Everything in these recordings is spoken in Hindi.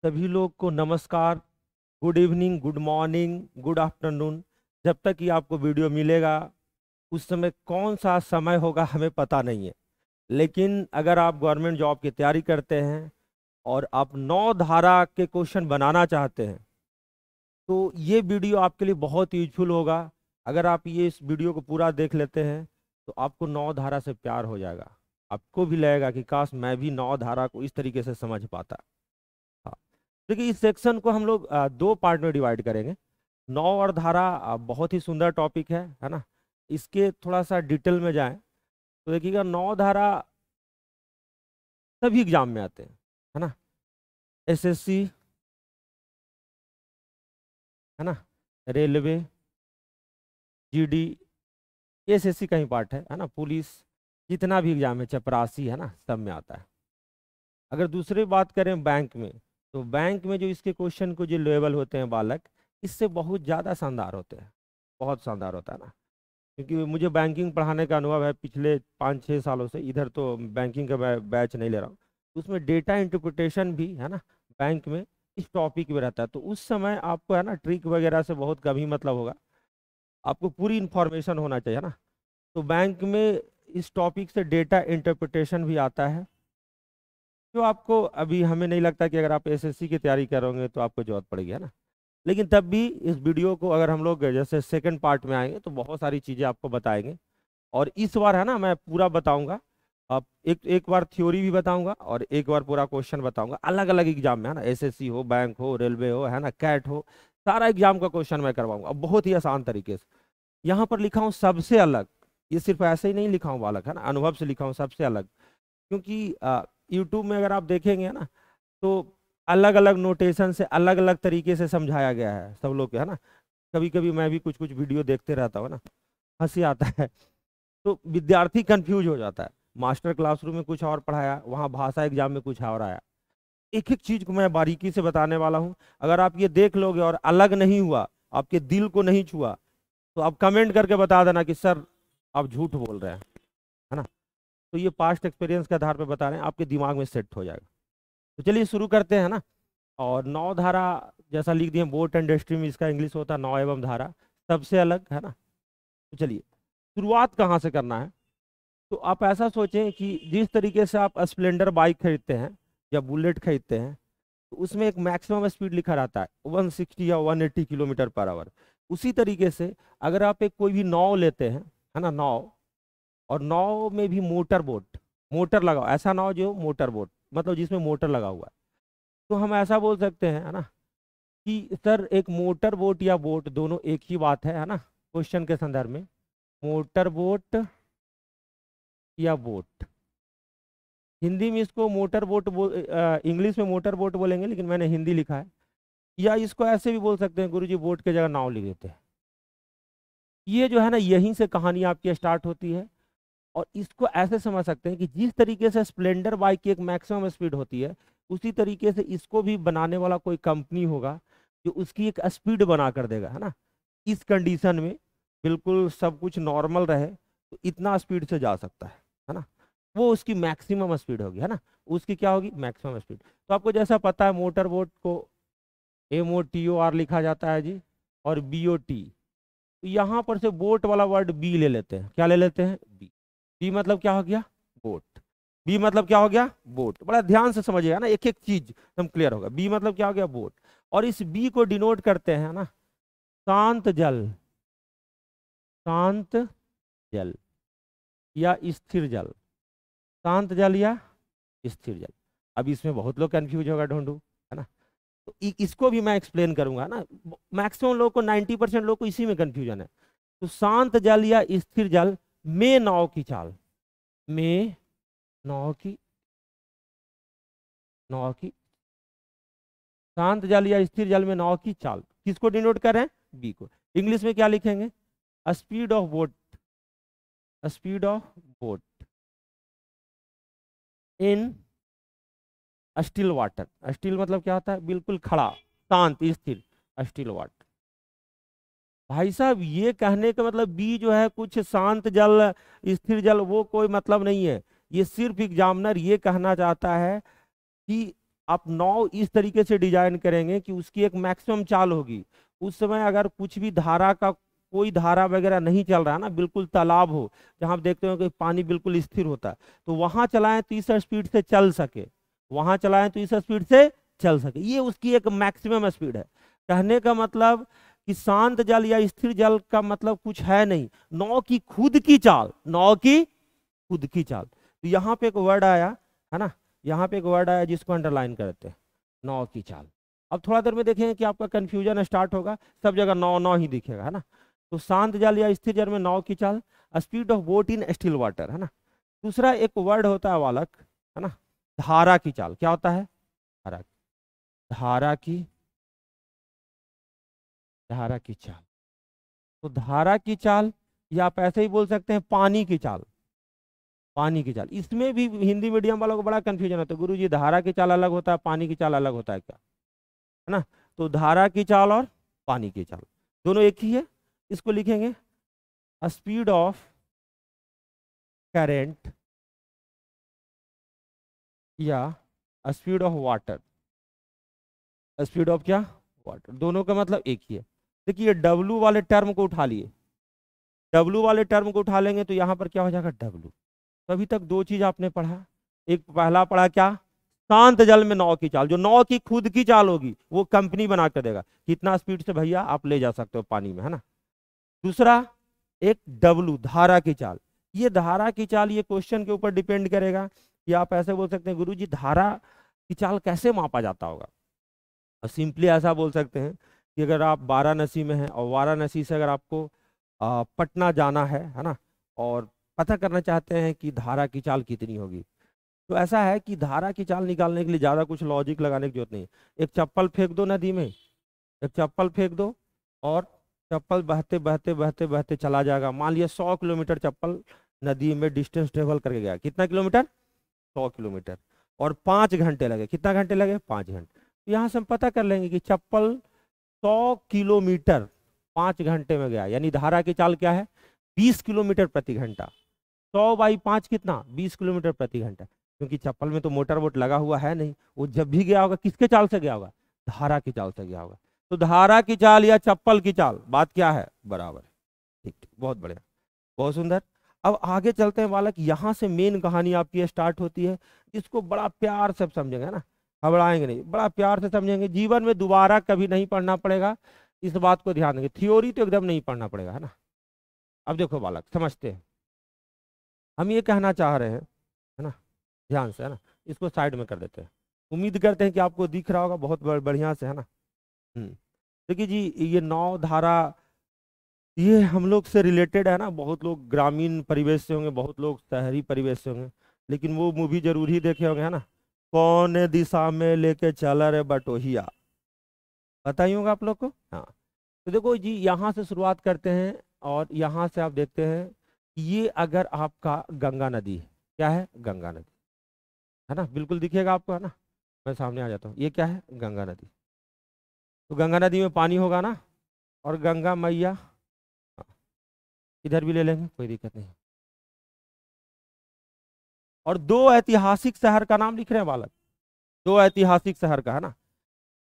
सभी लोग को नमस्कार, good evening, good morning, good afternoon. जब तक कि आपको वीडियो मिलेगा उस समय कौन सा समय होगा हमें पता नहीं है। लेकिन अगर आप गवर्नमेंट जॉब की तैयारी करते हैं और आप 9 धारा के क्वेश्चन बनाना चाहते हैं तो ये वीडियो आपके लिए बहुत यूजफुल होगा। अगर आप ये इस वीडियो को पूरा देख लेते हैं तो आपको 9 धारा से प्यार हो जाएगा। आपको भी लगेगा कि काश मैं भी 9 धारा को इस तरीके से समझ पाता। हाँ, देखिए इस सेक्शन को हम लोग 2 पार्ट में डिवाइड करेंगे। 9 और धारा बहुत ही सुंदर टॉपिक है ना। इसके थोड़ा सा डिटेल में जाएं तो देखिएगा 9 धारा सभी एग्जाम में आते हैं, है ना। एसएससी, है ना, रेलवे, जीडी, एसएससी का ही पार्ट है ना, पुलिस, जितना भी एग्जाम है, चपरासी, है ना, सब में आता है। अगर दूसरी बात करें बैंक में, तो बैंक में जो इसके क्वेश्चन को जो लेवल होते हैं बालक, इससे बहुत ज़्यादा शानदार होते हैं, बहुत शानदार होता है ना। क्योंकि मुझे बैंकिंग पढ़ाने का अनुभव है पिछले 5-6 सालों से। इधर तो बैंकिंग का बैच नहीं ले रहा हूँ, उसमें डेटा इंटरप्रिटेशन भी, है ना, बैंक में इस टॉपिक में रहता है। तो उस समय आपको, है ना, ट्रिक वगैरह से बहुत कम ही मतलब होगा, आपको पूरी इंफॉर्मेशन होना चाहिए, है ना। तो बैंक में इस टॉपिक से डेटा इंटरप्रिटेशन भी आता है, जो आपको अभी हमें नहीं लगता कि अगर आप एसएससी की तैयारी करोगे तो आपको जरूरत पड़ेगी, है ना। लेकिन तब भी इस वीडियो को अगर हम लोग जैसे सेकंड पार्ट में आएंगे तो बहुत सारी चीज़ें आपको बताएंगे। और इस बार, है ना, मैं पूरा बताऊंगा। अब एक एक बार थ्योरी भी बताऊंगा और एक बार पूरा क्वेश्चन बताऊंगा, अलग अलग एग्जाम में, है ना, एसएससी हो, बैंक हो, रेलवे हो, है ना, कैट हो, सारा एग्जाम का क्वेश्चन मैं करवाऊंगा अब बहुत ही आसान तरीके से। यहाँ पर लिखा हूँ सबसे अलग, ये सिर्फ ऐसे ही नहीं लिखा हूँ बालक, है ना, अनुभव से लिखा हूँ सबसे अलग। क्योंकि यूट्यूब में अगर आप देखेंगे ना तो अलग अलग नोटेशन से अलग अलग तरीके से समझाया गया है सब लोग, है ना। कभी कभी मैं भी कुछ कुछ वीडियो देखते रहता हूँ ना, हंसी आता है। तो विद्यार्थी कंफ्यूज हो जाता है। मास्टर क्लासरूम में कुछ और पढ़ाया, वहाँ भाषा एग्जाम में कुछ और आया। एक एक चीज को मैं बारीकी से बताने वाला हूँ। अगर आप ये देख लोगे और अलग नहीं हुआ, आपके दिल को नहीं छुआ, तो आप कमेंट करके बता देना कि सर आप झूठ बोल रहे हैं, है ना। तो ये पास्ट एक्सपीरियंस के आधार पर बता रहे हैं, आपके दिमाग में सेट हो जाएगा। तो चलिए शुरू करते हैं ना। और 9 धारा जैसा लिख दिए, बोट एंड स्ट्रीम, इसका इंग्लिश होता है 9 एवं धारा, सबसे अलग, है ना। तो चलिए शुरुआत कहाँ से करना है। तो आप ऐसा सोचें कि जिस तरीके से आप स्प्लेंडर बाइक खरीदते हैं या बुलेट खरीदते हैं तो उसमें एक मैक्सिमम स्पीड लिखा रहता है 160 या 180 किलोमीटर पर आवर। उसी तरीके से अगर आप एक कोई भी नाव लेते हैं, है ना, नाव, और नाव में भी मोटर बोट, मोटर लगा हुआ, ऐसा नाव जो मोटर बोट मतलब जिसमें मोटर लगा हुआ है, तो हम ऐसा बोल सकते हैं, है ना, कि सर एक मोटर बोट या बोट दोनों एक ही बात है ना, क्वेश्चन के संदर्भ में। मोटर बोट या बोट, हिंदी में इसको मोटर बोट इंग्लिश में मोटर बोट बोलेंगे, लेकिन मैंने हिंदी लिखा है। या इसको ऐसे भी बोल सकते हैं, गुरुजी बोट की जगह नाव लिख देते हैं। ये जो है ना, यहीं से कहानी आपकी स्टार्ट होती है। और इसको ऐसे समझ सकते हैं कि जिस तरीके से स्प्लेंडर बाइक की एक मैक्सिमम स्पीड होती है, उसी तरीके से इसको भी बनाने वाला कोई कंपनी होगा जो उसकी एक स्पीड बना कर देगा, है ना। इस कंडीशन में बिल्कुल सब कुछ नॉर्मल रहे तो इतना स्पीड से जा सकता है ना। वो उसकी मैक्सिमम स्पीड होगी, है ना। उसकी क्या होगी, मैक्सिमम स्पीड। तो आपको जैसा पता है, मोटर बोट को MOTOR लिखा जाता है जी, और BOT। तो यहाँ पर से बोट वाला वर्ड बी ले लेते हैं, क्या ले लेते हैं, बी। बी मतलब क्या हो गया, बोट। बी मतलब क्या हो गया, बोट। बड़ा ध्यान से समझिएगा ना, एक एक चीज एकदम क्लियर होगा। बी मतलब क्या हो गया, बोट। और इस बी को डिनोट करते हैं ना, शांत जल, शांत जल या स्थिर जल, शांत जल या स्थिर जल। अब इसमें बहुत लोग कंफ्यूज होगा, ढूंढू, है ना। तो इसको भी मैं एक्सप्लेन करूंगा ना। मैक्सिमम लोग को, 90% लोग को इसी में कंफ्यूजन है। तो शांत जल या स्थिर जल में नाव की चाल, में नाव की, नाव की, शांत जल या स्थिर जल में नाव की चाल किसको डिनोट कर रहे हैं, बी को। इंग्लिश में क्या लिखेंगे, speed of boat, speed of boat in still water. Still मतलब क्या होता है, बिल्कुल खड़ा, शांत, स्थिर, स्टिल वाटर। भाई साहब ये कहने का मतलब बी जो है कुछ शांत जल, स्थिर जल, वो कोई मतलब नहीं है। ये सिर्फ एग्जामिनर ये कहना चाहता है कि आप नाव इस तरीके से डिजाइन करेंगे कि उसकी एक मैक्सिमम चाल होगी। उस समय अगर कुछ भी धारा का कोई धारा वगैरह नहीं चल रहा है ना, बिल्कुल तालाब हो जहां आप देखते हो कि पानी बिल्कुल स्थिर होता है, तो वहां चलाएं तो इस स्पीड से चल सके, वहां चलाएं तो इस स्पीड से चल सके। ये उसकी एक मैक्सिमम स्पीड है। कहने का मतलब कि शांत जल या स्थिर जल का मतलब कुछ है नहीं, नाव की खुद की चाल, नाव की खुद की चाल। तो यहाँ पे एक वर्ड आया है ना, यहाँ पे एक वर्ड आया जिसको अंडरलाइन करते हैं, नाव की चाल। अब थोड़ा देर में देखेंगे कि आपका कंफ्यूजन स्टार्ट होगा, सब जगह नाव नाव ही दिखेगा, है ना। तो शांत जल या स्थिर जल में नाव की चाल, speed of boat in still water, है ना। दूसरा एक वर्ड होता है बालक, है ना, धारा की चाल। क्या होता है? धारा, धारा की, धारा की चाल। तो धारा की चाल या आप ऐसे ही बोल सकते हैं पानी की चाल, पानी की चाल। इसमें भी हिंदी मीडियम वालों को बड़ा कंफ्यूजन होता है, गुरु जी धारा की चाल अलग होता है, पानी की चाल अलग होता है क्या, है ना। तो धारा की चाल और पानी की चाल दोनों एक ही है। इसको लिखेंगे स्पीड ऑफ करंट या speed of water, speed of क्या, वाटर। दोनों का मतलब एक ही है। देखिए डब्लू वाले टर्म को उठा लिए, डब्लू वाले टर्म को उठा लेंगे तो यहाँ पर क्या हो जाएगा, डब्लू। तो अभी तक दो चीज आपने पढ़ा, एक पहला पढ़ा क्या, शांत जल में नाव की चाल, जो नाव की खुद की चाल होगी वो कंपनी बना कर देगा, कितना स्पीड से भैया आप ले जा सकते हो पानी में, है ना। दूसरा एक डब्लू, धारा की चाल। ये धारा की चाल ये क्वेश्चन के ऊपर डिपेंड करेगा कि आप ऐसे बोल सकते हैं गुरु जी धारा की चाल कैसे मापा जाता होगा। और सिंपली ऐसा बोल सकते हैं कि अगर आप वाराणसी में हैं और वाराणसी से अगर आपको पटना जाना है ना, और पता करना चाहते हैं कि धारा की चाल कितनी होगी, तो ऐसा है कि धारा की चाल निकालने के लिए ज़्यादा कुछ लॉजिक लगाने की जरूरत नहीं। एक चप्पल फेंक दो नदी में, एक चप्पल फेंक दो और चप्पल बहते बहते बहते बहते चला जाएगा। मान लिया 100 किलोमीटर चप्पल नदी में डिस्टेंस ट्रेवल करके गया, कितना किलोमीटर, 100 किलोमीटर, और 5 घंटे लगे। कितना घंटे लगे, 5 घंटे। तो यहाँ से हम पता कर लेंगे कि चप्पल 100 किलोमीटर 5 घंटे में गया, यानी धारा की चाल क्या है, 20 किलोमीटर प्रति घंटा। 100 बाई 5 कितना, 20 किलोमीटर प्रति घंटा। क्योंकि चप्पल में तो मोटर बोट लगा हुआ है नहीं, वो जब भी गया होगा किसके चाल से गया होगा, धारा की चाल से गया होगा। तो धारा की चाल या चप्पल की चाल, बात क्या है, बराबर है। ठीक ठीक, बहुत बढ़िया, बहुत सुंदर। अब आगे चलते हैं बालक, यहाँ से मेन कहानी आपकी स्टार्ट होती है, इसको बड़ा प्यार से समझेंगे, है ना, घबराएंगे नहीं, बड़ा प्यार से समझेंगे। जीवन में दोबारा कभी नहीं पढ़ना पड़ेगा, इस बात को ध्यान देंगे। थ्योरी तो एकदम नहीं पढ़ना पड़ेगा, है ना। अब देखो बालक, समझते हैं, हम ये कहना चाह रहे हैं, है ना, ध्यान से, है ना, इसको साइड में कर देते हैं। उम्मीद करते हैं कि आपको दिख रहा होगा बहुत बढ़िया से, है ना। देखिए जी, ये नौ धारा ये हम लोग से रिलेटेड है ना। बहुत लोग ग्रामीण परिवेश से होंगे, बहुत लोग शहरी परिवेश से होंगे, लेकिन वो मूवी जरूर ही देखे होंगे, है ना, कौन दिशा में लेके चला रे बटोहिया, पता ही होगा आप लोग को। हाँ, तो देखो जी, यहाँ से शुरुआत करते हैं और यहाँ से आप देखते हैं कि ये अगर आपका गंगा नदी है, क्या है, गंगा नदी, है ना, बिल्कुल दिखेगा आपको, है ना। मैं सामने आ जाता हूँ, ये क्या है, गंगा नदी। तो गंगा नदी में पानी होगा ना, और गंगा मैया, इधर भी ले लेंगे, कोई दिक्कत नहीं। और दो ऐतिहासिक शहर का नाम लिख रहे हैं बालक, दो ऐतिहासिक शहर का, है ना।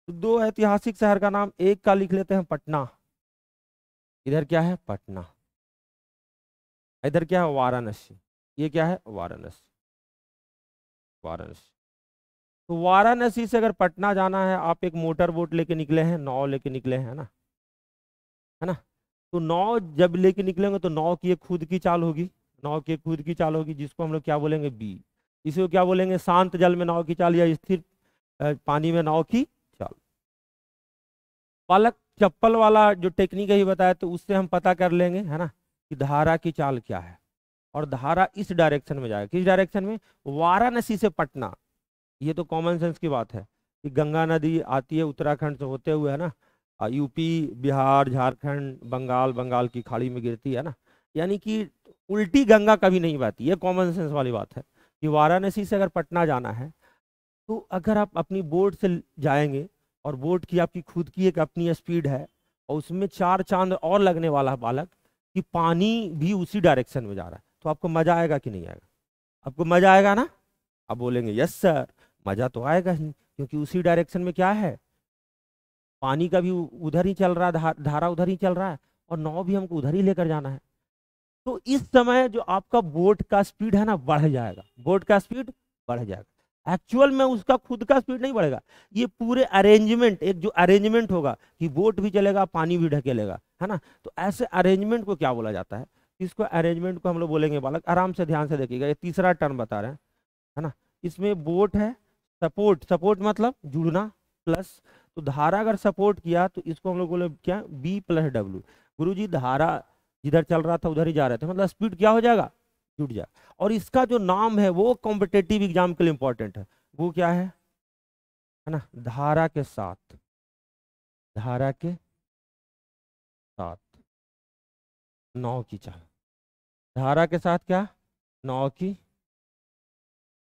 तो दो ऐतिहासिक शहर का नाम, एक का लिख लेते हैं पटना, इधर क्या है, पटना, इधर क्या है, वाराणसी, ये क्या है, वाराणसी, वाराणसी। तो वाराणसी से अगर पटना जाना है, आप एक मोटर बोट लेके निकले हैं, नाव लेके निकले हैं, है ना। तो नाव जब लेके निकलेंगे तो नाव की एक खुद की चाल होगी, नाव की एक खुद की चाल होगी, जिसको हम लोग क्या बोलेंगे, बी। इसे क्या बोलेंगे, शांत जल में नाव की चाल या स्थिर पानी में नाव की चाल। बालक चप्पल वाला जो टेक्निक है बताया, तो उससे हम पता कर लेंगे, है ना, कि धारा की चाल क्या है। और धारा इस डायरेक्शन में जाएगा, किस डायरेक्शन में, वाराणसी से पटना। ये तो कॉमन सेंस की बात है कि गंगा नदी आती है उत्तराखंड से होते हुए, है ना, यूपी, बिहार, झारखंड, बंगाल, बंगाल की खाड़ी में गिरती है ना। यानी कि उल्टी गंगा कभी नहीं बहती, ये कॉमन सेंस वाली बात है कि वाराणसी से अगर पटना जाना है, तो अगर आप अपनी बोट से जाएंगे और बोट की आपकी खुद की एक अपनी स्पीड है, और उसमें 4 चांद और लगने वाला है बालक, कि पानी भी उसी डायरेक्शन में जा रहा है, तो आपको मजा आएगा कि नहीं आएगा, आपको मजा आएगा ना। आप बोलेंगे यस सर, मजा तो आएगा ही, क्योंकि उसी डायरेक्शन में क्या है, पानी का भी उधर ही चल रहा है, धारा उधर ही चल रहा है, और नाव भी हमको उधर ही लेकर जाना है। तो इस समय जो आपका बोट का स्पीड है ना बढ़ जाएगा, बोट का स्पीड बढ़ जाएगा। एक्चुअल में उसका खुद का स्पीड नहीं बढ़ेगा, ये पूरे अरेंजमेंट, एक जो अरेंजमेंट होगा कि बोट भी चलेगा पानी भी ढकेलेगा, है ना। तो ऐसे अरेंजमेंट को क्या बोला जाता है, इसको अरेंजमेंट को हम लोग बोलेंगे बालक, आराम से ध्यान से देखिएगा, ये तीसरा टर्म बता रहे हैं, है ना। इसमें बोट है, सपोर्ट, सपोर्ट मतलब जुड़ना, प्लस, तो धारा अगर सपोर्ट किया तो इसको हम लोग बोले क्या, बी प्लस डब्ल्यू। गुरुजी धारा जिधर चल रहा था उधर ही जा रहे थे, मतलब स्पीड क्या हो जाएगा, जुड़ जाए। और इसका जो नाम है वो कॉम्पिटेटिव एग्जाम के लिए इंपॉर्टेंट है, वो क्या है ना, धारा के साथ, धारा के साथ नाव की चाल, धारा के साथ क्या, नाव की।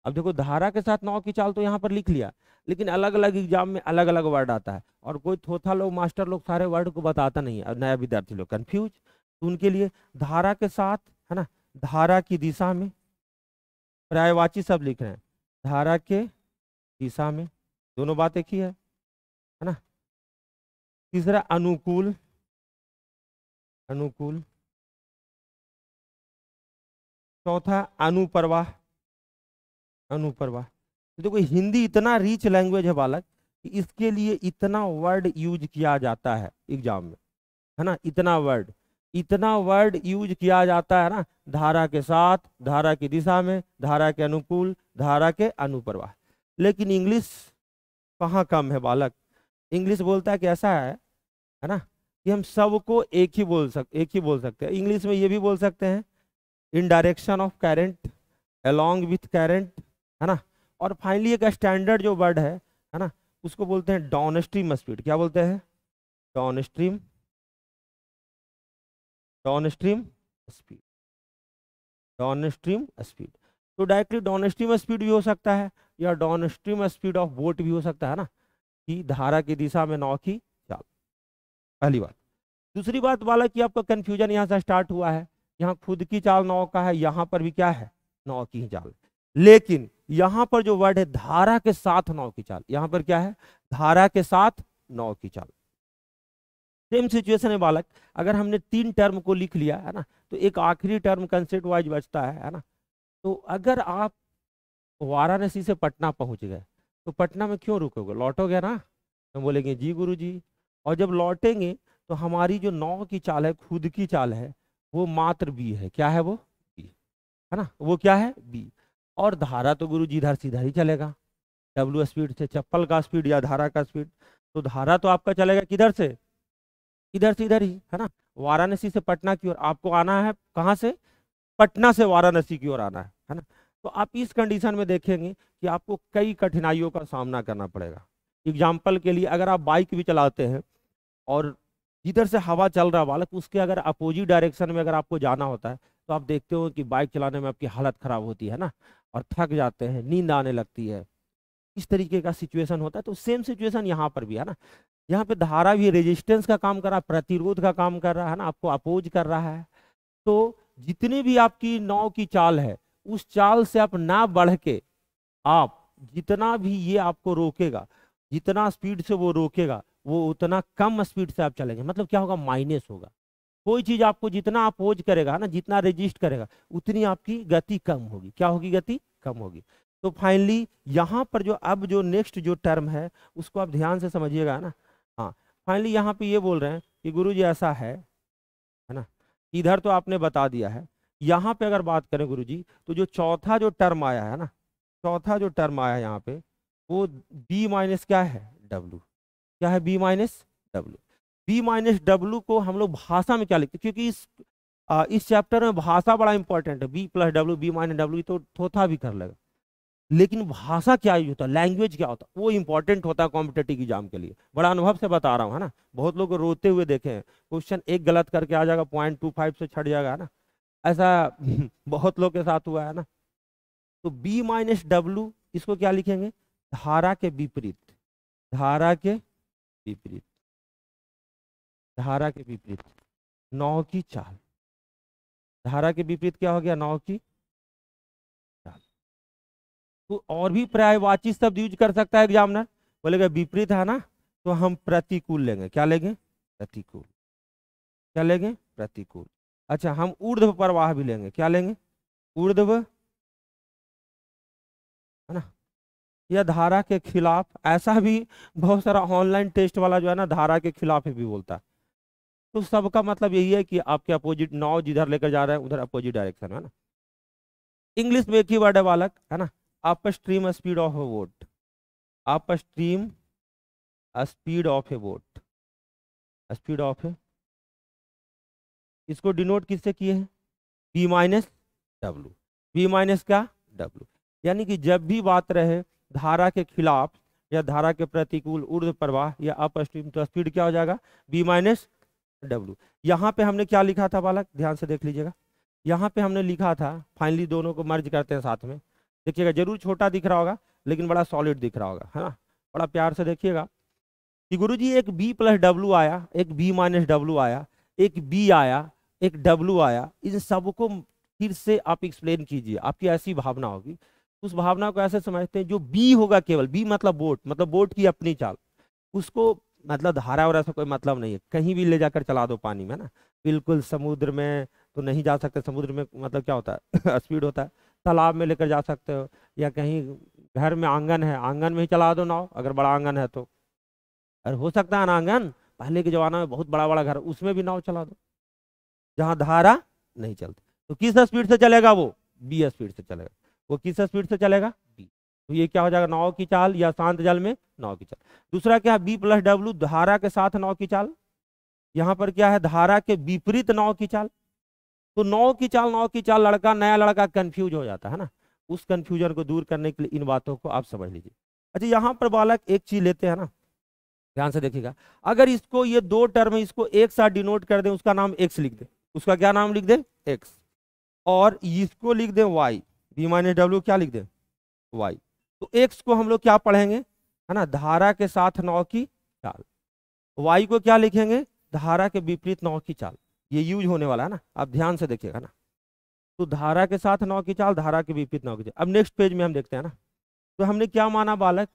अब देखो धारा के साथ नाव की चाल तो यहाँ पर लिख लिया, लेकिन अलग अलग एग्जाम में अलग अलग वर्ड आता है, और कोई थोथा लोग, मास्टर लोग सारे वर्ड को बताता नहीं है, और नया विद्यार्थी लोग कंफ्यूज, तो उनके लिए धारा के साथ, है ना, धारा की दिशा में, पर्यायवाची सब लिख रहे हैं, धारा के दिशा में, दोनों बात एक ही है ना। तीसरा अनुकूल, अनुकूल। चौथा अनुप्रवाह, अनुप्रवाह। तो देखो हिंदी इतना रिच लैंग्वेज है बालक कि इसके लिए इतना वर्ड यूज किया जाता है एग्जाम में, है ना, इतना वर्ड यूज किया जाता है ना, धारा के साथ, धारा की दिशा में, धारा के अनुकूल, धारा के अनुप्रवाह। लेकिन इंग्लिश कहाँ कम है बालक, इंग्लिश बोलता है कि ऐसा है ना, कि हम सबको एक ही बोल सकते हैं। इंग्लिश में ये भी बोल सकते हैं इन direction of current, along with current, है ना। और फाइनली एक स्टैंडर्ड जो वर्ड है ना, उसको बोलते हैं डाउनस्ट्रीम स्पीड। क्या बोलते हैं, downstream, downstream speed, downstream speed. तो डायरेक्टली डाउनस्ट्रीम स्पीड भी हो सकता है, या डाउनस्ट्रीम स्पीड ऑफ बोट भी हो सकता है ना, कि धारा की दिशा में नाव की चाल, पहली बात। दूसरी बात वाला कि आपका कंफ्यूजन यहाँ से स्टार्ट हुआ है, यहाँ खुद की चाल नाव का है, यहाँ पर भी क्या है, नाव की ही चाल। लेकिन यहाँ पर जो वर्ड है धारा के साथ नाव की चाल, यहाँ पर क्या है, धारा के साथ नाव की चाल। सेम सिचुएशन है बालक, अगर हमने 3 टर्म को लिख लिया है ना, तो एक आखिरी टर्म कंसेप्ट वाइज बचता है ना। तो अगर आप वाराणसी से पटना पहुंच गए, तो पटना में क्यों रुकोगे, लौटोगे ना, हम बोलेंगे जी गुरु जी। और जब लौटेंगे तो हमारी जो नाव की चाल है, खुद की चाल है, वो मात्र बी है। क्या है वो, बी, है ना, वो क्या है, बी। और धारा तो गुरु जी इधर सीधा ही चलेगा, डब्ल्यू स्पीड से, चप्पल का स्पीड या धारा का स्पीड। तो धारा तो आपका चलेगा किधर से, इधर से इधर ही, है ना। वाराणसी से पटना की ओर आपको आना है, कहाँ से, पटना से वाराणसी की ओर आना है ना। तो आप इस कंडीशन में देखेंगे कि आपको कई कठिनाइयों का सामना करना पड़ेगा। एग्जाम्पल के लिए अगर आप बाइक भी चलाते हैं और जिधर से हवा चल रहा है बालक, उसके अगर अपोजिट डायरेक्शन में अगर आपको जाना होता है, तो आप देखते हो कि बाइक चलाने में आपकी हालत खराब होती है ना, और थक जाते हैं, नींद आने लगती है, इस तरीके का सिचुएशन होता है। तो सेम सिचुएशन यहाँ पर भी है ना, यहाँ पे धारा भी रेजिस्टेंस का काम कर रहा है, प्रतिरोध का काम कर रहा है ना, आपको अपोज कर रहा है। तो जितनी भी आपकी नाव की चाल है, उस चाल से आप ना बढ़ के, आप जितना भी ये आपको रोकेगा, जितना स्पीड से वो रोकेगा, वो उतना कम स्पीड से आप चलेंगे। मतलब क्या होगा, माइनस होगा। कोई चीज आपको जितना अपोज करेगा ना, जितना रेजिस्ट करेगा, उतनी आपकी गति कम होगी। क्या होगी, गति कम होगी। तो फाइनली यहाँ पर जो अब जो नेक्स्ट जो टर्म है, उसको आप ध्यान से समझिएगा ना। हाँ, फाइनली यहाँ पे ये बोल रहे हैं कि गुरुजी ऐसा है ना, इधर तो आपने बता दिया है। यहाँ पे अगर बात करें गुरुजी, तो जो चौथा जो टर्म आया है ना, चौथा जो टर्म आया है यहाँ पे, वो बी माइनस क्या है, डब्ल्यू। क्या है, B minus W. B minus W को हम लोग भाषा में क्या लिखते हैं, क्योंकि इस चैप्टर में भाषा बड़ा इंपॉर्टेंट है। B plus W, B minus W तो थोथा भी कर लेगा, लेकिन भाषा क्या यूज होता है, लैंग्वेज क्या होता है, वो इंपॉर्टेंट होता है कॉम्पिटेटिव एग्जाम के लिए। बड़ा अनुभव से बता रहा हूँ, है ना। बहुत लोग रोते हुए देखे हैं, क्वेश्चन एक गलत करके आ जाएगा, 0.25 से छट जाएगा, है ना, ऐसा बहुत लोग के साथ हुआ है ना। तो बी माइनस डब्ल्यू, इसको क्या लिखेंगे, धारा के विपरीत, धारा के विपरीत, धारा के विपरीत नाव की चाल। धारा के विपरीत क्या हो गया, नाव की चाल। तो और भी पर्यायवाची शब्द यूज कर सकता है एग्जामिनर, बोलेगा विपरीत है ना, तो हम प्रतिकूल लेंगे। क्या लेंगे? प्रतिकूल। क्या लेंगे? प्रतिकूल। अच्छा, हम ऊर्ध्व प्रवाह भी लेंगे। क्या लेंगे? ऊर्ध्व, है ना, या धारा के खिलाफ। ऐसा भी बहुत सारा ऑनलाइन टेस्ट वाला जो है ना, धारा के खिलाफ भी बोलता है। तो सबका मतलब यही है कि आपके अपोजिट नाव जिधर लेकर जा रहे हैं उधर अपोजिट डायरेक्शन है ना। इंग्लिश में एक ही वर्ड है बालक, है ना, upstream speed of a boat. Upstream speed of a boat, speed of a, इसको डिनोट किससे किए हैं? B minus W. B minus क्या? डब्लू। यानी कि जब भी बात रहे धारा के खिलाफ या धारा के प्रतिकूल ऊर्ध्व प्रवाह या अप स्ट्रीम, तो स्पीड क्या हो जाएगा? B minus W. यहाँ पे हमने क्या लिखा था बालक, ध्यान से देख लीजिएगा। यहाँ पे हमने लिखा था, फाइनली दोनों को मर्ज करते हैं साथ में। देखिएगा, जरूर छोटा दिख रहा होगा लेकिन बड़ा सॉलिड दिख रहा होगा, है ना। बड़ा प्यार से देखिएगा कि गुरुजी एक बी प्लस डब्लू आया, एक बी माइनस डब्लू आया, एक बी आया, एक डब्लू आया। इन सबको फिर से आप एक्सप्लेन कीजिए, आपकी ऐसी भावना होगी। उस भावना को ऐसे समझते हैं, जो बी होगा, केवल बी मतलब बोट, मतलब बोट की अपनी चाल, उसको मतलब धारा और ऐसा कोई मतलब नहीं है, कहीं भी ले जाकर चला दो पानी में ना। बिल्कुल समुद्र में तो नहीं जा सकते, समुद्र में मतलब क्या होता है स्पीड होता है। तालाब में लेकर जा सकते हो, या कहीं घर में आंगन है, आंगन में ही चला दो नाव, अगर बड़ा आंगन है तो। अरे हो सकता है ना आंगन, पहले के जमाना में बहुत बड़ा बड़ा घर, उसमें भी नाव चला दो जहां धारा नहीं चलती। तो किस स्पीड से चलेगा वो? बी स्पीड से चलेगा। वो किस स्पीड से चलेगा? बी। तो ये क्या हो जाएगा? नाव की चाल, या शांत जल में नाव की चाल। दूसरा क्या है? बी प्लस डब्ल्यू, धारा के साथ नाव की चाल। यहाँ पर क्या है? धारा के विपरीत नाव की चाल। तो नाव की चाल, नाव की चाल, लड़का, नया लड़का कंफ्यूज हो जाता है ना। उस कंफ्यूजन को दूर करने के लिए इन बातों को आप समझ लीजिए। अच्छा, यहाँ पर बालक एक चीज लेते हैं ना, ध्यान से देखिएगा। अगर इसको, ये दो टर्म इसको एक साथ डिनोट कर दे, उसका नाम एक्स लिख दे। उसका क्या नाम लिख दे? एक्स। और इसको लिख दे वाई, बी माइनस डब्ल्यू क्या लिख दे? वाई। तो एक्स को हम लोग क्या पढ़ेंगे, है ना, धारा के साथ नाव की चाल। वाई को क्या लिखेंगे? धारा के विपरीत नाव की चाल। ये यूज होने वाला है ना, आप ध्यान से देखिएगा ना। तो धारा के साथ नाव की चाल, धारा के विपरीत नाव की चाल। अब नेक्स्ट पेज में हम देखते हैं ना। तो हमने क्या माना बालक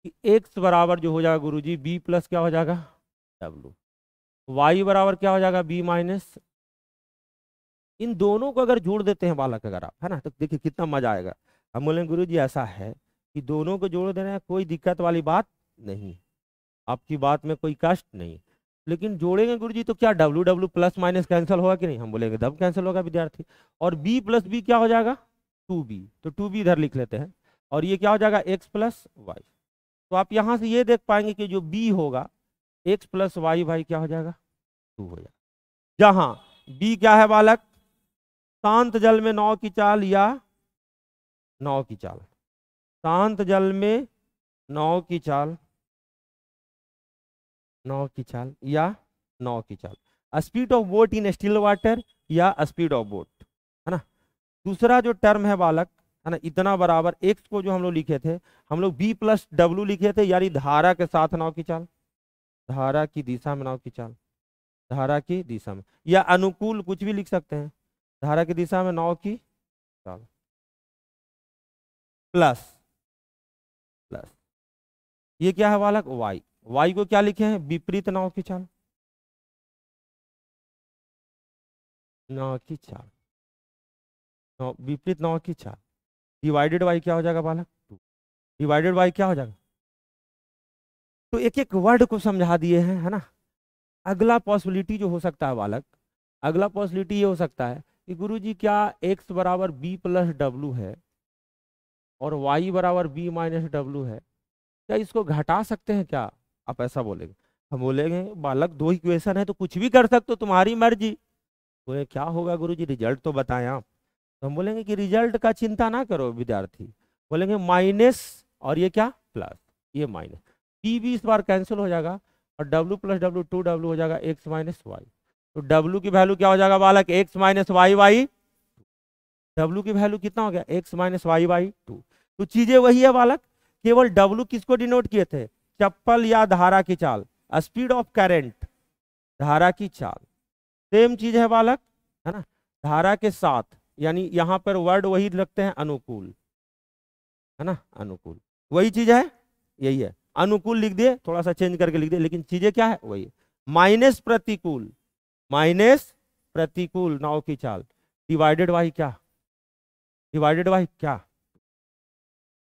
कि एक्स बराबर जो हो जाएगा गुरुजी, बी प्लस क्या हो जाएगा? डब्ल्यू। वाई बराबर क्या हो जाएगा? B minus. इन दोनों को अगर जोड़ देते हैं बालक, अगर आप, है ना, तो देखिए कितना मजा आएगा। हम बोलेंगे गुरुजी ऐसा है कि दोनों को जोड़ देना है, कोई दिक्कत वाली बात नहीं, आपकी बात में कोई कष्ट नहीं। लेकिन जोड़ेंगे गुरुजी तो क्या W W plus minus cancel होगा कि नहीं? हम बोलेंगे दब कैंसिल होगा विद्यार्थी। और बी प्लस बी क्या हो जाएगा? 2b। तो 2b इधर लिख लेते हैं, और ये क्या हो जाएगा? X plus Y. तो आप यहां से ये देख पाएंगे कि जो b होगा, एक्स प्लस वाई भाई क्या हो जाएगा? 2 हो जाएगा। जहां b क्या है बालक? शांत जल में नाव की चाल या नाव की चाल। शांत जल में नाव की चाल, नाव की चाल या नाव की चाल। Speed of boat in still water या स्पीड ऑफ बोट, है ना। दूसरा जो टर्म है बालक, है ना, इतना बराबर एक्स को जो हम लोग लिखे थे, हम लोग बी प्लस डब्ल्यू लिखे थे, यानी धारा के साथ नाव की चाल, धारा की दिशा में नाव की चाल, धारा की दिशा में, या अनुकूल कुछ भी लिख सकते हैं, धारा की दिशा में नाव की चाल प्लस प्लस। ये क्या है बालक? वाई। वाई को क्या लिखे हैं? विपरीत नाव की चाल, नाव की चाल, विपरीत नाव की चाल डिवाइडेड बाई क्या हो जाएगा बालक? 2। डिवाइडेड बाई क्या हो जाएगा? तो एक एक वर्ड को समझा दिए हैं, है ना। अगला पॉसिबिलिटी जो हो सकता है बालक, अगला पॉसिबिलिटी ये हो सकता है कि गुरुजी क्या x बराबर बी प्लस डब्ल्यू है और y बराबर बी माइनस डब्ल्यू है, क्या इसको घटा सकते हैं क्या? आप ऐसा बोलेंगे। हम बोलेंगे बालक दो इक्वेशन है तो कुछ भी कर सकते हो, तुम्हारी मर्जी। तो ये क्या होगा गुरुजी, रिजल्ट तो बताएं आप। तो हम बोलेंगे कि रिजल्ट का चिंता ना करो विद्यार्थी, बोलेंगे माइनस और ये क्या प्लस, ये माइनस, पी भी इस बार कैंसिल हो जाएगा और w प्लस डब्ल्यू 2w हो जाएगा x माइनस वाई। तो w की वैल्यू क्या हो जाएगा बालक? x minus Y by, w की वैल्यू कितना हो गया? x minus Y by 2। तो चीजें वही है बालक, केवल w किसको डिनोट किए थे? चप्पल या धारा की चाल, स्पीड ऑफ करंट, धारा की चाल। सेम चीज है बालक, है ना, धारा के साथ, यानी यहां पर वर्ड वही लगते हैं अनुकूल, है ना, अनुकूल, वही चीज है, यही है अनुकूल लिख दे, थोड़ा सा चेंज करके लिख दे, लेकिन चीजें क्या है वही। माइनस प्रतिकूल, माइनस प्रतिकूल नाव की चाल डिवाइडेड बाई क्या, डिवाइडेड बाई क्या,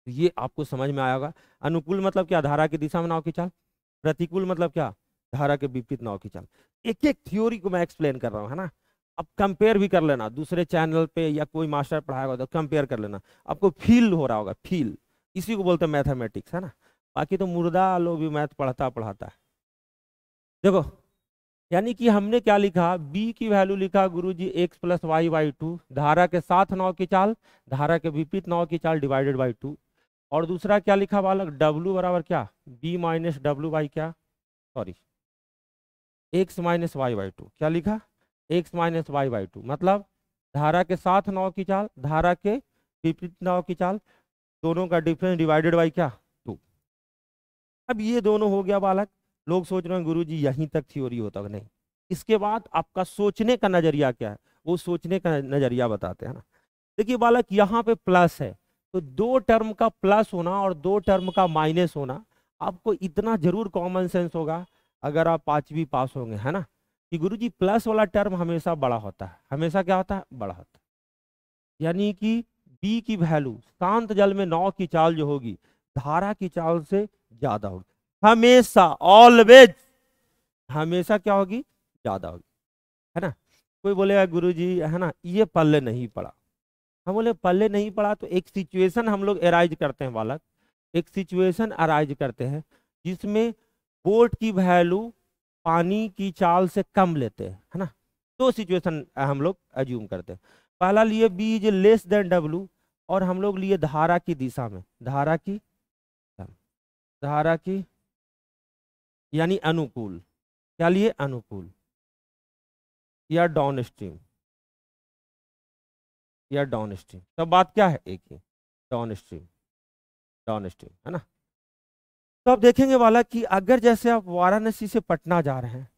ये आपको समझ में आया होगा। अनुकूल मतलब क्या, धारा की दिशा में नाव की चाल। प्रतिकूल मतलब क्या, धारा के विपरीत नाव की चाल। एक एक थ्योरी को मैं एक्सप्लेन कर रहा हूँ, है ना। अब कंपेयर भी कर लेना, दूसरे चैनल पे या कोई मास्टर पढ़ाएगा तो कंपेयर कर लेना, आपको फील हो रहा होगा, फील, इसी को बोलते हैं मैथमेटिक्स, है ना। बाकी तो मुर्दा लोग भी मैथ पढ़ता है। देखो, यानी कि हमने क्या लिखा, b की वैल्यू लिखा गुरुजी x plus Y by two, धारा के साथ नाव की चाल, धारा के विपरीत नाव की चाल डिवाइडेड बाई टू। और दूसरा क्या लिखा बालक, w बराबर क्या, b माइनस डब्ल्यू बाई क्या, sorry x minus Y by two, क्या लिखा, x minus Y by two, मतलब धारा के साथ नाव की चाल, धारा के विपरीत नाव की चाल, दोनों का डिफरेंस डिवाइडेड बाई क्या, टू। अब ये दोनों हो गया बालक। लोग सोच रहे हैं गुरुजी यहीं तक थ्योरी होता है, नहीं, इसके बाद आपका सोचने का नजरिया क्या है, वो सोचने का नजरिया बताते हैं ना। देखिए बालक, यहाँ पे प्लस है, तो दो टर्म का प्लस होना और दो टर्म का माइनस होना, आपको इतना जरूर कॉमन सेंस होगा अगर आप 5वीं पास होंगे, है ना, कि गुरुजी प्लस वाला टर्म हमेशा बड़ा होता है, हमेशा क्या होता है, बड़ा होता है। यानी कि b की वैल्यू शांत जल में नाव की चाल जो होगी, धारा की चाल से ज्यादा होगी, हमेशा, ऑलवेज, हमेशा क्या होगी, ज्यादा होगी, है ना। कोई बोलेगा गुरुजी, है ना, ये पल्ले नहीं पड़ा, हम बोले पल्ले नहीं पड़ा, तो एक सिचुएशन हम लोग अराइज करते हैं बालक, एक सिचुएशन अराइज करते हैं जिसमें बोट की वैल्यू पानी की चाल से कम लेते हैं, है ना। दो सिचुएशन हम लोग एज्यूम करते हैं। पहला लिए b is less than w, और हम लोग लिए धारा की दिशा में, धारा की यानी अनुकूल, क्या लिए, अनुकूल या डाउन स्ट्रीम, या डाउन स्ट्रीम, सब बात क्या है एक ही, डाउन स्ट्रीम, डाउन स्ट्रीम, है ना। तो आप देखेंगे वाला कि अगर जैसे आप वाराणसी से पटना जा रहे हैं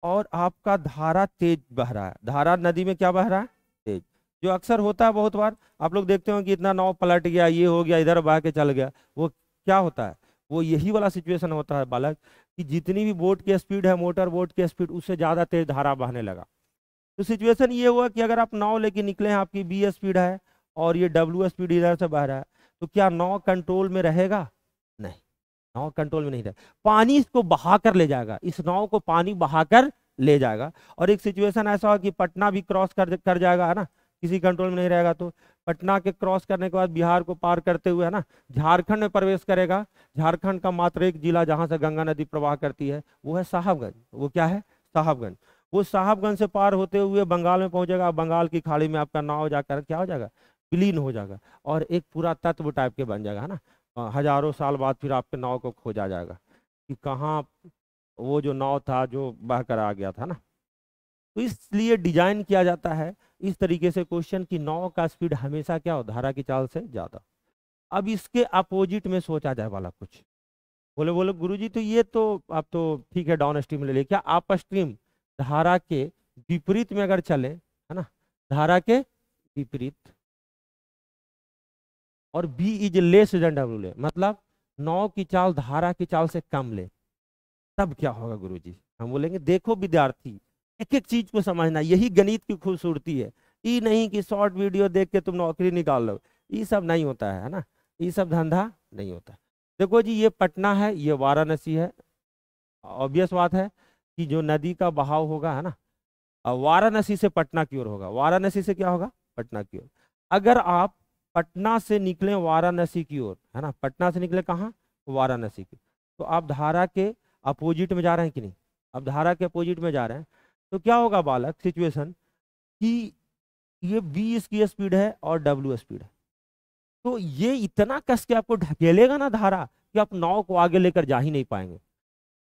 और आपका धारा तेज बह रहा है, धारा नदी में क्या बह रहा है, तेज, जो अक्सर होता है बहुत बार, आप लोग देखते हो कि इतना नाव पलट गया, ये हो गया, इधर बह के चल गया, वो क्या होता है, वो यही वाला सिचुएशन होता है बालक, कि जितनी भी बोट की स्पीड है, मोटर बोट की स्पीड, उससे ज्यादा तेज धारा बहने लगा। तो सिचुएशन ये हुआ कि अगर आप नाव लेके निकले हैं, आपकी b स्पीड है और ये w स्पीड इधर से बह रहा है, तो क्या नाव कंट्रोल में रहेगा, नहीं, नाव कंट्रोल में नहीं रहेगा, पानी इसको बहा कर ले जाएगा, इस नाव को पानी बहा कर ले जाएगा। और एक सिचुएशन ऐसा हो कि पटना भी क्रॉस कर जाएगा, है ना, किसी कंट्रोल में नहीं रहेगा, तो पटना के क्रॉस करने के बाद बिहार को पार करते हुए, है ना, झारखंड में प्रवेश करेगा। झारखंड का मात्र एक जिला जहां से गंगा नदी प्रवाह करती है, वो है साहबगंज, वो क्या है, साहबगंज। वो साहबगंज से पार होते हुए बंगाल में पहुंचेगा, बंगाल की खाड़ी में आपका नाव जाकर क्या हो जाएगा, विलीन हो जाएगा, और एक पूरा तत्व टाइप के बन जाएगा, है ना। हजारों साल बाद फिर आपके नाव को खोजा जाएगा कि कहाँ वो जो नाव था जो बह कर आ गया था ना। तो इसलिए डिजाइन किया जाता है इस तरीके से क्वेश्चन की नाव का स्पीड हमेशा क्या हो, धारा की चाल से ज्यादा। अब इसके अपोजिट में सोचा जाए वाला कुछ, बोले बोले गुरुजी तो ये तो आप तो ठीक है डाउन स्ट्रीम ले ले, क्या अप स्ट्रीम धारा के विपरीत में अगर चले, है ना, धारा के विपरीत, और b is less than w ले, मतलब नाव की चाल धारा की चाल से कम ले, तब क्या होगा गुरुजी। हम बोलेंगे देखो विद्यार्थी, एक एक चीज को समझना, यही गणित की खूबसूरती है। ये नहीं कि शॉर्ट वीडियो देख के तुम नौकरी निकाल लो, ये सब नहीं होता है ना, ये सब धंधा नहीं होता। देखो जी, ये पटना है, ये वाराणसी है, ऑब्वियस बात है कि जो नदी का बहाव होगा, है ना, वाराणसी से पटना की ओर होगा, वाराणसी से क्या होगा, पटना की ओर। अगर आप पटना से निकले वाराणसी की ओर, है ना, पटना से निकले कहाँ, वाराणसी की, तो आप धारा के अपोजिट में जा रहे हैं कि नहीं, अब धारा के अपोजिट में जा रहे हैं, तो क्या होगा बालक सिचुएशन कि ये v इसकी स्पीड है और w स्पीड है, तो ये इतना कस के आपको ढकेलेगा ना धारा कि आप नाव को आगे लेकर जा ही नहीं पाएंगे।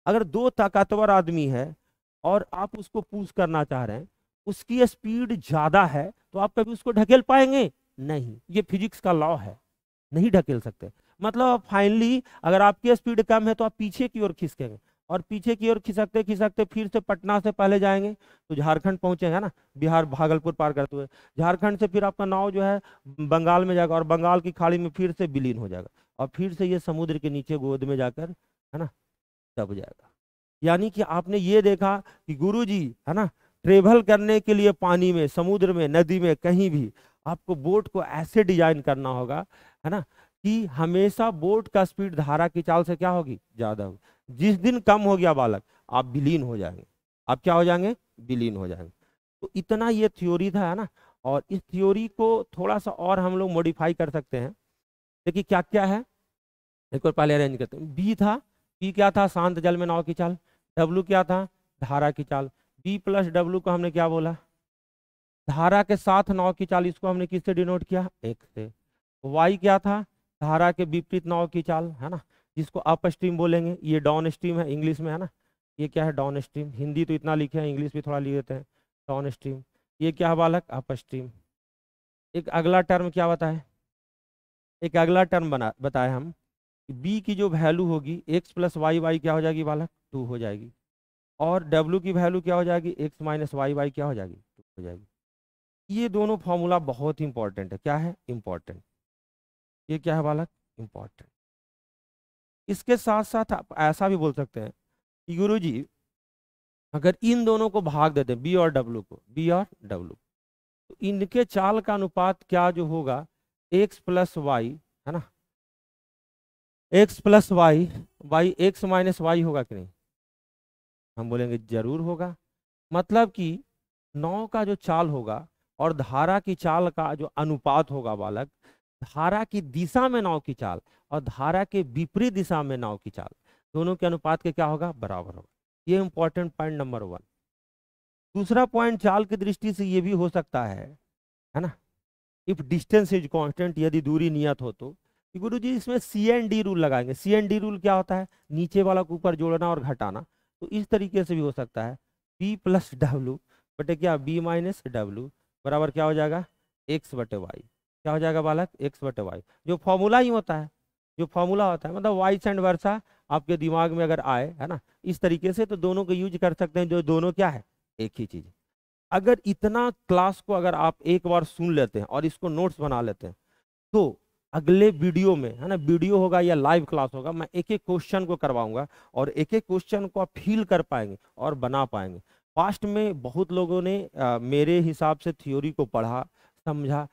अगर दो ताकतवर आदमी है और आप उसको पुश करना चाह रहे हैं, उसकी स्पीड ज्यादा है, तो आप कभी उसको ढकेल पाएंगे नहीं, ये फिजिक्स का लॉ है, नहीं ढकेल सकते। मतलब फाइनली अगर आपकी स्पीड कम है तो आप पीछे की ओर खिसकेंगे, और पीछे की ओर खिसकते खिसकते फिर से पटना से पहले जाएंगे तो झारखंड पहुंचेगा ना, बिहार भागलपुर पार करते हुए, झारखंड से फिर आपका नाव जो है बंगाल में जाएगा, और बंगाल की खाड़ी में फिर से विलीन हो जाएगा, और फिर से ये समुद्र के नीचे गोद में जाकर है ना, दब जाएगा। यानी कि आपने ये देखा कि गुरुजी, है ना, ट्रेवल करने के लिए पानी में, समुद्र में, नदी में, कहीं भी आपको बोट को ऐसे डिजाइन करना होगा, है ना, कि हमेशा बोट का स्पीड धारा की चाल से क्या होगी, ज्यादा होगी। जिस दिन कम हो गया बालक, आप विलीन हो जाएंगे। आप क्या हो जाएंगे, विलीन हो जाएंगे। तो इतना ये थ्योरी था, है ना। और इस थ्योरी को थोड़ा सा और हम लोग मॉडिफाई कर सकते हैं। देखिए क्या क्या है, एक और पहले अरेंज करते हैं। बी था, बी क्या था, शांत जल में नाव की चाल। डब्लू क्या था, धारा की चाल। बी प्लस डब्लू को हमने क्या बोला, धारा के साथ नाव की चाल, इसको हमने किससे डिनोट किया, एक से। वाई क्या था, धारा के विपरीत नाव की चाल, है ना, जिसको अप स्ट्रीम बोलेंगे। ये डाउन स्ट्रीम है इंग्लिश में, है ना। ये क्या है, डाउन स्ट्रीम। हिंदी तो इतना लिखे हैं, इंग्लिश भी थोड़ा लिख देते हैं, डाउन स्ट्रीम। ये क्या है बालक, अप स्ट्रीम। एक अगला टर्म क्या बताए, एक अगला टर्म बना बताए हम, बी की जो वैल्यू होगी एक्स प्लस वाई, वाई क्या हो जाएगी बालक, 2 हो जाएगी। और डब्ल्यू की वैल्यू क्या हो जाएगी, एक्स माइनस वाई, वाई क्या हो जाएगी, 2 हो जाएगी। ये दोनों फॉर्मूला बहुत इंपॉर्टेंट है। क्या है, इंपॉर्टेंट। ये क्या है बालक, इंपॉर्टेंट। इसके साथ साथ आप ऐसा भी बोल सकते हैं कि गुरुजी अगर इन दोनों को भाग देते हैं, बी और डब्ल्यू को, बी और डब्ल्यू, तो इनके चाल का अनुपात क्या जो होगा, एक्स प्लस वाई, है ना, X plus Y, Y X minus Y होगा कि नहीं, हम बोलेंगे जरूर होगा। मतलब कि नौ का जो चाल होगा और धारा की चाल का जो अनुपात होगा बालक, धारा की दिशा में नाव की चाल और धारा के विपरीत दिशा में नाव की चाल, दोनों के अनुपात के क्या होगा, बराबर होगा। ये इंपॉर्टेंट पॉइंट नंबर 1। दूसरा पॉइंट चाल की दृष्टि से ये भी हो सकता है ना, इफ डिस्टेंस इज कांस्टेंट, यदि दूरी नियत हो तो गुरु जी इसमें सी एन डी रूल लगाएंगे। सी एन डी रूल क्या होता है, नीचे वाला को ऊपर जोड़ना और घटाना। तो इस तरीके से भी हो सकता है, बी प्लस डब्ल्यू बटे क्या, बी माइनस डब्ल्यू बराबर क्या हो जाएगा, एक्स बटे वाई। क्या हो जाएगा बालक, एक्स बटे वाई। जो फॉर्मूला ही होता है, जो फॉर्मूला होता है, मतलब वाइस एंड वर्सा आपके दिमाग में अगर आए, है ना, इस तरीके से, तो दोनों को यूज कर सकते हैं, जो दोनों क्या है, एक ही चीज। अगर इतना क्लास को अगर आप एक बार सुन लेते हैं और इसको नोट्स बना लेते हैं, तो अगले वीडियो में, है ना, वीडियो होगा या लाइव क्लास होगा, मैं एक एक क्वेश्चन को करवाऊंगा और एक एक क्वेश्चन को आप फील कर पाएंगे और बना पाएंगे। पास्ट में बहुत लोगों ने मेरे हिसाब से थ्योरी को पढ़ा, समझा,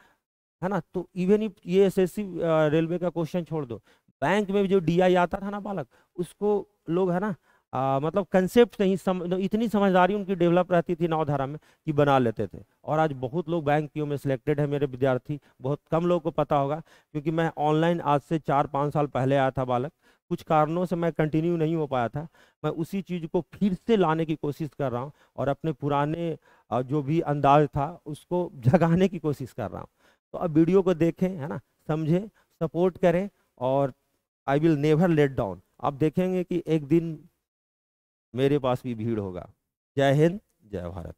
है ना। तो इवन ये एसएससी रेलवे का क्वेश्चन छोड़ दो, बैंक में भी जो डीआई आता था ना बालक, उसको लोग, है ना, मतलब कंसेप्ट नहीं इतनी समझदारी उनकी डेवलप रहती थी नवधारा में कि बना लेते थे। और आज बहुत लोग बैंक पीओ में सिलेक्टेड है, मेरे विद्यार्थी। बहुत कम लोगों को पता होगा, क्योंकि मैं ऑनलाइन आज से 4-5 साल पहले आया था बालक। कुछ कारणों से मैं कंटिन्यू नहीं हो पाया था। मैं उसी चीज़ को फिर से लाने की कोशिश कर रहा हूँ और अपने पुराने जो भी अंदाज था उसको जगाने की कोशिश कर रहा हूँ। तो अब वीडियो को देखें, है ना, समझें, सपोर्ट करें, और I will never let down. आप देखेंगे कि एक दिन मेरे पास भी भीड़ होगा। जय हिंद, जय भारत।